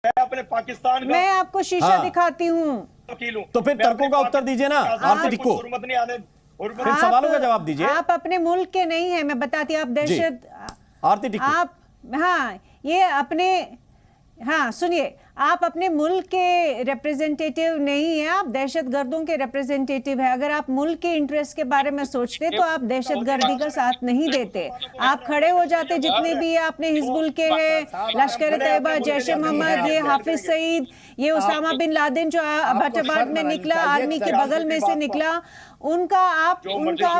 मैं अपने पाकिस्तान का मैं आपको शीशा हाँ। दिखाती हूँ। वकील हूँ। तो फिर मैं तर्कों अपनी का उत्तर दीजिए ना आरती टिक्को। हुर्मत नहीं आने फिर सवालों का जवाब दीजिए। आप अपने मुल्क के नहीं है, मैं बताती हूँ। आप दहशत आरती टिक्को। आप, हाँ, ये अपने, हाँ सुनिए, आप अपने मुल्क के रिप्रेजेंटेटिव नहीं है, आप दहशतगर्दों के रिप्रेजेंटेटिव है। अगर आप मुल्क के इंटरेस्ट के बारे में सोचते तो आप दहशतगर्दी का साथ नहीं देते, आप खड़े हो जाते। जितने भी आपने हिजबुल के हैं, लश्कर तैयबा, जैश ए मोहम्मद, ये हाफिज सईद, ये उसामा बिन लादेन जो अब्बाटाबाद में निकला, आर्मी के बगल में से निकला, उनका आप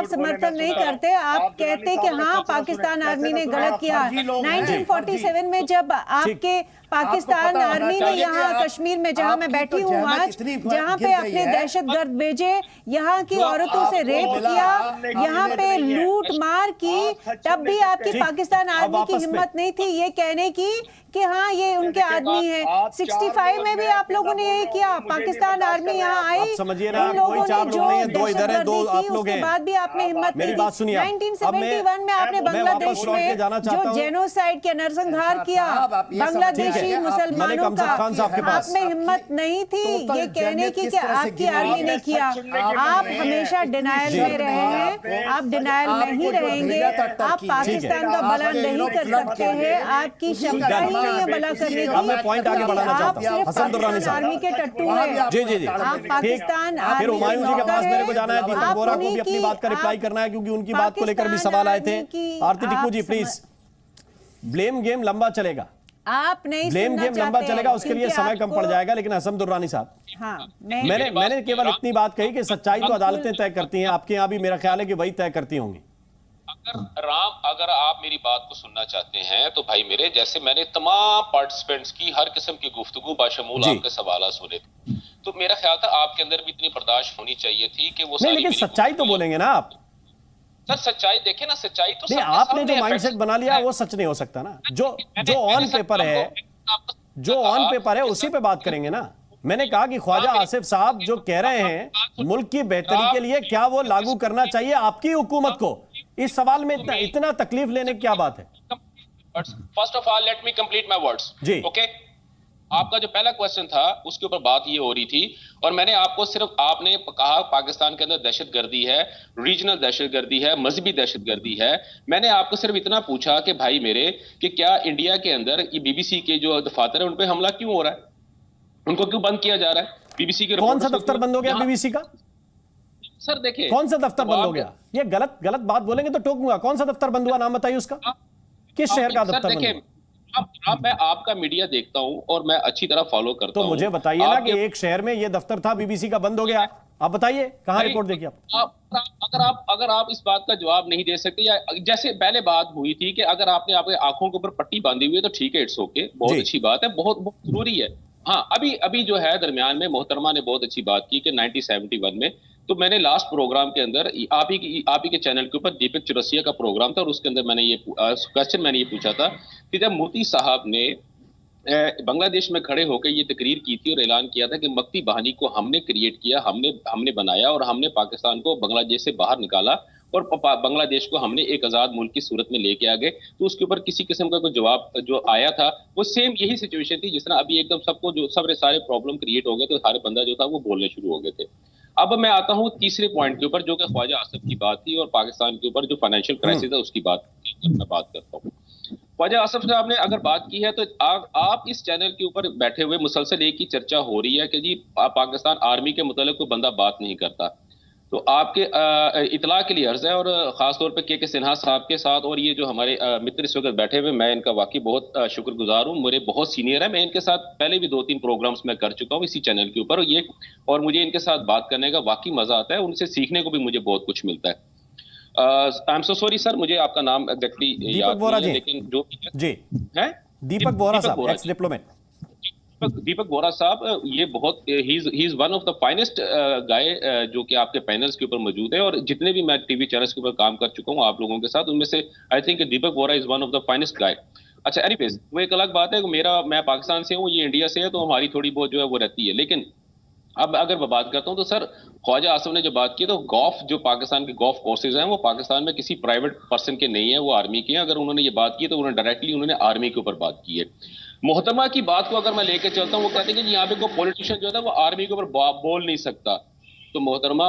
समर्थन नहीं करते। आप कहते कि हाँ पाकिस्तान आर्मी ने गलत किया। 1947 में जब आपके पाकिस्तान आर्मी ने यहाँ कश्मीर में, जहाँ मैं बैठी हूँ आज, जहाँ पे अपने दहशतगर्द भेजे, यहाँ की औरतों से रेप किया, यहाँ पे लूट मार की, तब भी आपकी पाकिस्तान आर्मी की हिम्मत नहीं थी ये कहने की कि हाँ ये उनके आदमी है। 65 में भी आप लोगों ने यही किया। पाकिस्तान आर्मी यहाँ आई, समझिए ना, उन लोगों कोई चार ने लोग जो नहीं है, दो इधर है, दो आप लोग उसके हैं। बाद भी आपने हिम्मत मेरी नहीं बात दी। सुनिए। 1971 में आपने बांग्लादेश में जो जेनोसाइड के नरसंहार किया बांग्लादेशी मुसलमानों का, आप में हिम्मत नहीं थी ये कहने की कि आपकी आर्मी ने किया। आप हमेशा डिनायल में रहे हैं, आप डिनायल में ही रहेंगे। आप पाकिस्तान का भला नहीं कर सकते हैं, आपकी क्षमता ही नहीं है भला करने की। अब मैं पॉइंट आगे बढ़ाना चाहता हूं। हसन दुर्रानी साहब, आर्मी के टट्टू हैं। जी आप पाकिस्तान फिर हुमायूं जी के पास मेरे को जाना है, दीपक बोरा को भी अपनी बात का रिप्लाई करना है क्योंकि उनकी बात को लेकर भी सवाल आए थे। आरती टिक्को जी प्लीज, ब्लेम गेम लंबा चलेगा, आप नहीं ब्लेम गेम लंबा चलेगा, उसके लिए समय कम पड़ जाएगा। लेकिन हसन दुर्रानी साहब, हाँ, मैंने केवल इतनी बात कही कि सच्चाई तो अदालतें तय करती हैं, आपके यहाँ भी मेरा ख्याल है कि वही तय करती होंगी। अगर आप मेरी बात को सुनना चाहते हैं तो भाई मेरे, जैसे मैंने तमाम पार्टिसिपेंट्स की हर किस्म की गुफ्तगू बाशमूल आपके सवाल सुने, तो मेरा ख्याल था आपके अंदर भी इतनी बर्दाश्त होनी चाहिए थी कि वो नहीं, लेकिन सच्चाई तो बोलेंगे ना आप। सर सच्चाई देखे ना, सच्चाई तो नहीं, आपने जो माइंडसेट बना लिया वो सच नहीं हो सकता ना। जो ऑन पेपर है, जो ऑन पेपर है उसी पे बात करेंगे ना। मैंने कहा कि ख्वाजा आसिफ साहब जो कह रहे हैं मुल्क की बेहतरी के लिए, क्या वो लागू करना चाहिए आपकी हुकूमत को? इस सवाल में इतना तकलीफ लेने की क्या बात है? First of all let me complete my words जी। ओके, आपका जो पहला क्वेश्चन था उसके ऊपर बात ये हो रही थी, और मैंने आपको सिर्फ, आपने कहा पाकिस्तान के अंदर दहशतगर्दी है, रीजनल दहशतगर्दी है, मजहबी दहशतगर्दी है। मैंने आपको सिर्फ इतना पूछा कि भाई मेरे, कि क्या इंडिया के अंदर ये बीबीसी के जो दफातर है उन पे हमला क्यों हो रहा है, उनको क्यों बंद किया जा रहा है? बीबीसी के कौन सा दफ्तर बंद हो गया बीबीसी का? सर देखिए, कौन सा दफ्तर बंद हो गया? ये गलत बात बोलेंगे तो टोकूंगा। कौन सा दफ्तर बंद हुआ, नाम बताइए उसका। किस शहर का दफ्तर बंद हुआ? मैं आपका मीडिया देखता हूं और मैं अच्छी तरह फॉलो करता हूं। तो मुझे बताइए ना कि एक शहर में ये दफ्तर था, बीबीसी का बंद हो गया। आप बताइए कहां रिपोर्ट देखिए आप। अगर आप इस बात का जवाब नहीं दे सकते, या जैसे पहले बात हुई थी कि अगर आपने आपके आंखों के ऊपर पट्टी बांधी हुई है तो ठीक है, इट्स ओके, बहुत अच्छी बात है, बहुत बहुत जरूरी है। हाँ, अभी जो है दरमियान में मोहतरमा ने बहुत अच्छी बात की कि 1971 में, तो मैंने लास्ट प्रोग्राम के अंदर आप ही के चैनल के ऊपर दीपक चौरसिया का प्रोग्राम था, और उसके अंदर मैंने ये पूछा था कि जब मोदी साहब ने बांग्लादेश में खड़े होकर ये तकरीर की थी और ऐलान किया था कि मक्ती बहानी को हमने क्रिएट किया, हमने बनाया, और हमने पाकिस्तान को बांग्लादेश से बाहर निकाला, और बांग्लादेश को हमने एक आजाद मुल्क की सूरत में लेके आ गए, तो उसके ऊपर किसी किस्म का कोई जवाब जो आया था वो सेम यही सिचुएशन थी जिस तरह अभी एकदम सबको जो सारे प्रॉब्लम क्रिएट हो गए, तो सारे बंदा जो था वो बोलने शुरू हो गए थे। अब मैं आता हूँ तीसरे पॉइंट के ऊपर, जो कि ख्वाजा आसिफ की बात थी और पाकिस्तान के ऊपर जो फाइनेंशियल क्राइसिस है उसकी बात मैं बात करता हूँ। ख्वाजा आसिफ साहब ने अगर बात की है तो आप इस चैनल के ऊपर बैठे हुए मुसलसल एक ही चर्चा हो रही है कि जी पाकिस्तान आर्मी के मुतालिक कोई बंदा बात नहीं करता। तो आपके इतला के लिए अर्ज है, और खासतौर पे के सिन्हा साहब के साथ, और ये जो हमारे मित्र इस वक्त बैठे हुए, मैं इनका वाकई बहुत शुक्रगुजार हूँ, मेरे बहुत सीनियर है, मैं इनके साथ पहले भी 2-3 प्रोग्राम्स में कर चुका हूँ इसी चैनल के ऊपर, और मुझे इनके साथ बात करने का वाकई मजा आता है, उनसे सीखने को भी मुझे बहुत कुछ मिलता है। I am so sorry sir, मुझे आपका नाम एग्जैक्टली याद नहीं है, लेकिन जो जी है दीपक बोरा साहब, एक्स डिप्लोमेट दीपक बोरा साहब, ये बहुत ही is one of the finest guy जो कि आपके पैनल्स के ऊपर मौजूद है, और जितने भी मैं टीवी चैनल्स के ऊपर काम कर चुका हूँ आप लोगों के साथ, उनमें से I think Deepak Bora is one of the finest guy. अच्छा, एनीवेज, वो एक अलग बात है कि मैं पाकिस्तान से हूँ, ये इंडिया से है, तो हमारी थोड़ी बहुत जो है वो रहती है, लेकिन अब अगर मैं बात करता हूं तो सर ख्वाजा आसिफ ने जो बात की तो गॉल्फ जो पाकिस्तान के गॉल्फ कोर्सेज हैं वो पाकिस्तान में किसी प्राइवेट पर्सन के नहीं है, वो आर्मी के हैं। अगर उन्होंने ये बात की तो उन्होंने डायरेक्टली उन्होंने आर्मी के ऊपर बात की है। मोहतरमा की बात को अगर मैं लेकर चलता हूँ, वो कहते हैं कि यहाँ पे कोई पॉलिटिशियन जो है वो आर्मी के ऊपर बोल नहीं सकता। तो मोहतरमा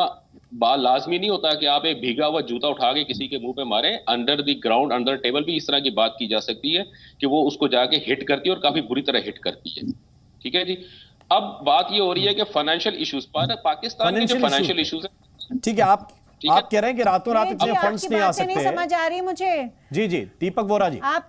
बात लाजमी नहीं होता कि आप एक भीगा हुआ जूता उठा के किसी के मुंह पे मारे। Under the ground under table भी इस तरह की बात की जा सकती है कि वो उसको जाके हिट करती है और काफी बुरी तरह हिट करती है। ठीक है जी। अब बात ये हो रही है कि फाइनेंशियल इश्यूज पर पाकिस्तान के जो फाइनेंशियल इश्यूज है, ठीक है, आप कह रहे हैं कि रातों रात जी, इतने आपकी फंड्स नहीं आ बातें नहीं सकते। समझ आ रही मुझे। जी जी, दीपक वोरा जी। आप